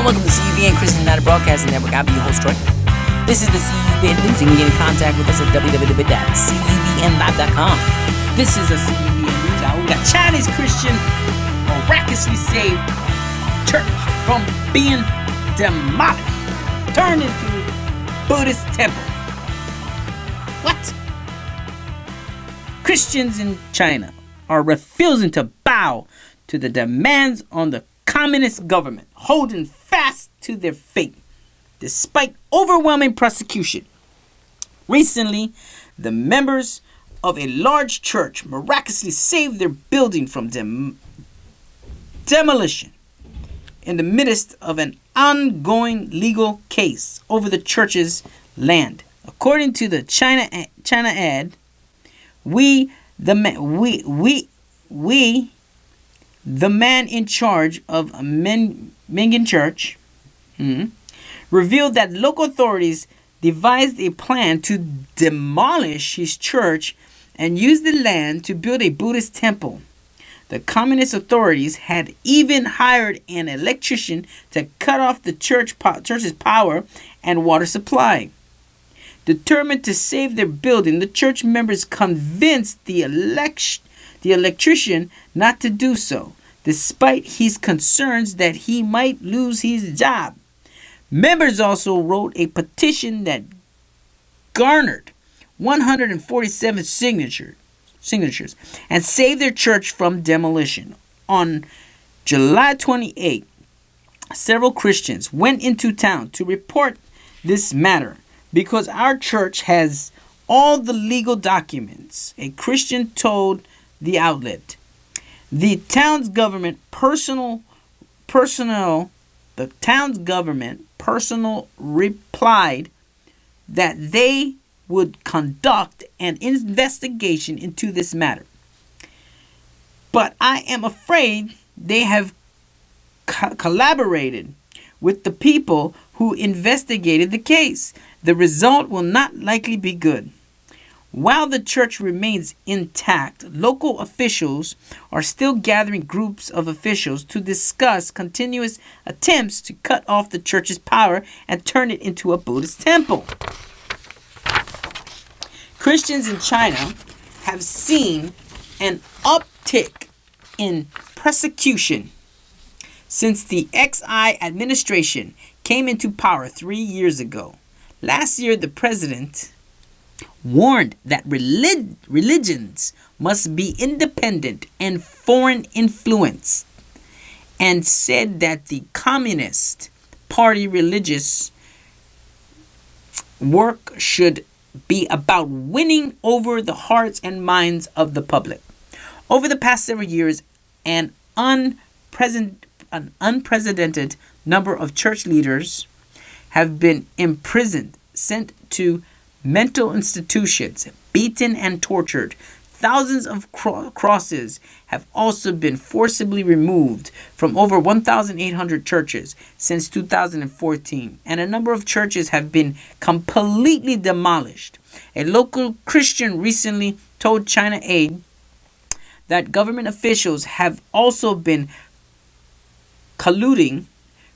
and welcome to CUBN Christian United Broadcasting Network. I'll be your host, Troy. This is the CUBN News. You can get in contact with us at www.cubnlive.com. This is a CUBN News Hour. We got Chinese Christian miraculously saved church from being demolished, turned into Buddhist temple. What? Christians in China are refusing to bow to the demands on the communist government, holding fast to their faith despite overwhelming persecution. Recently, the members of a large church miraculously saved their building from demolition in the midst of an ongoing legal case over the church's land. According to the China ad, the man in charge of Mingin Church revealed that local authorities devised a plan to demolish his church and use the land to build a Buddhist temple. The communist authorities had even hired an electrician to cut off the church's power and water supply. Determined to save their building, the church members convinced the electrician not to do so, despite his concerns that he might lose his job. Members also wrote a petition that garnered 147 signatures and saved their church from demolition. On July 28, several Christians went into town to report this matter. Because our church has all the legal documents, a Christian told the outlet. The town's government personnel replied that they would conduct an investigation into this matter. But I am afraid they have collaborated with the people who investigated the case. The result will not likely be good. While the church remains intact, local officials are still gathering groups of officials to discuss continuous attempts to cut off the church's power and turn it into a Buddhist temple. Christians in China have seen an uptick in persecution since the Xi administration came into power 3 years ago. Last year, the president warned that religions must be independent and foreign influenced, and said that the Communist Party religious work should be about winning over the hearts and minds of the public. Over the past several years, an unprecedented number of church leaders have been imprisoned, sent to mental institutions, beaten and tortured. Thousands of crosses have also been forcibly removed from over 1,800 churches since 2014, and a number of churches have been completely demolished. A local Christian recently told China Aid that government officials have also been colluding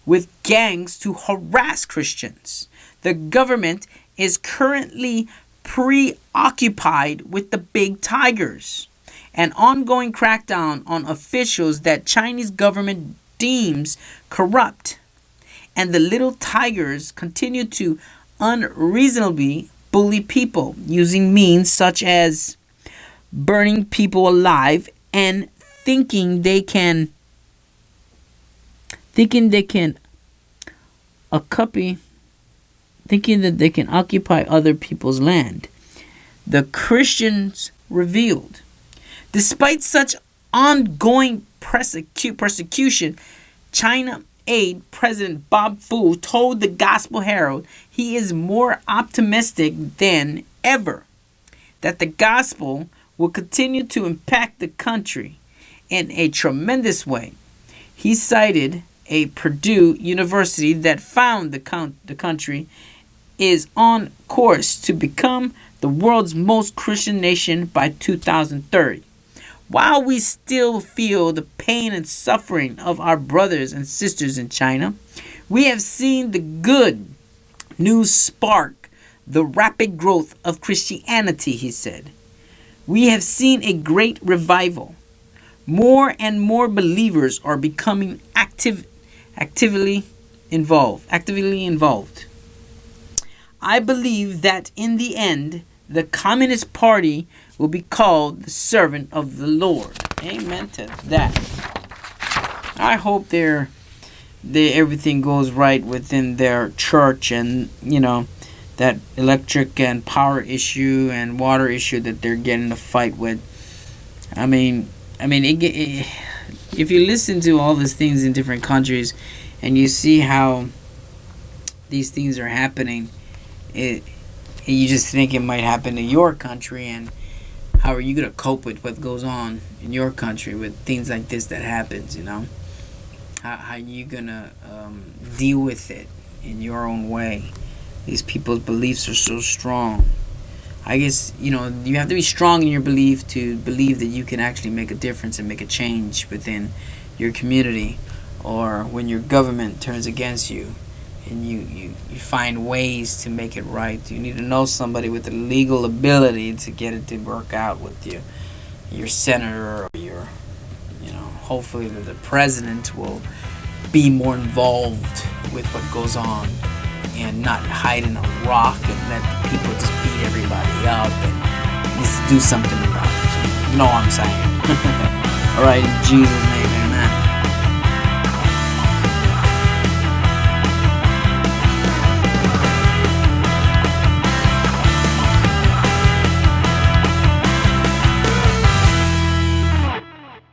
with gangs to harass Christians. The government is currently preoccupied with the big tigers, an ongoing crackdown on officials that Chinese government deems corrupt, and the little tigers continue to unreasonably bully people using means such as burning people alive and thinking that they can occupy other people's land. The Christians revealed, despite such ongoing persecution, China Aid President Bob Fu told the Gospel Herald he is more optimistic than ever that the gospel will continue to impact the country in a tremendous way. He cited a Purdue University that found the country is on course to become the world's most Christian nation by 2030. While we still feel the pain and suffering of our brothers and sisters in China, We have seen the good news spark the rapid growth of Christianity, he said. We have seen a great revival. More and more believers are becoming actively involved. I believe that in the end, the Communist Party will be called the servant of the Lord. Amen to that. I hope everything goes right within their church, and that electric and power issue and water issue that they're getting to fight with. If you listen to all these things in different countries and you see how these things are happening, you just think it might happen to your country, and how are you going to cope with what goes on in your country with things like this that happens, How are you going to deal with it in your own way? These people's beliefs are so strong. I guess, you have to be strong in your belief to believe that you can actually make a difference and make a change within your community, or when your government turns against you and you find ways to make it right. You need to know somebody with the legal ability to get it to work out with you. Your senator, or hopefully the president will be more involved with what goes on and not hide in a rock and let the people just beat everybody up, and just do something about it. You know what I'm saying? All right, in Jesus' name.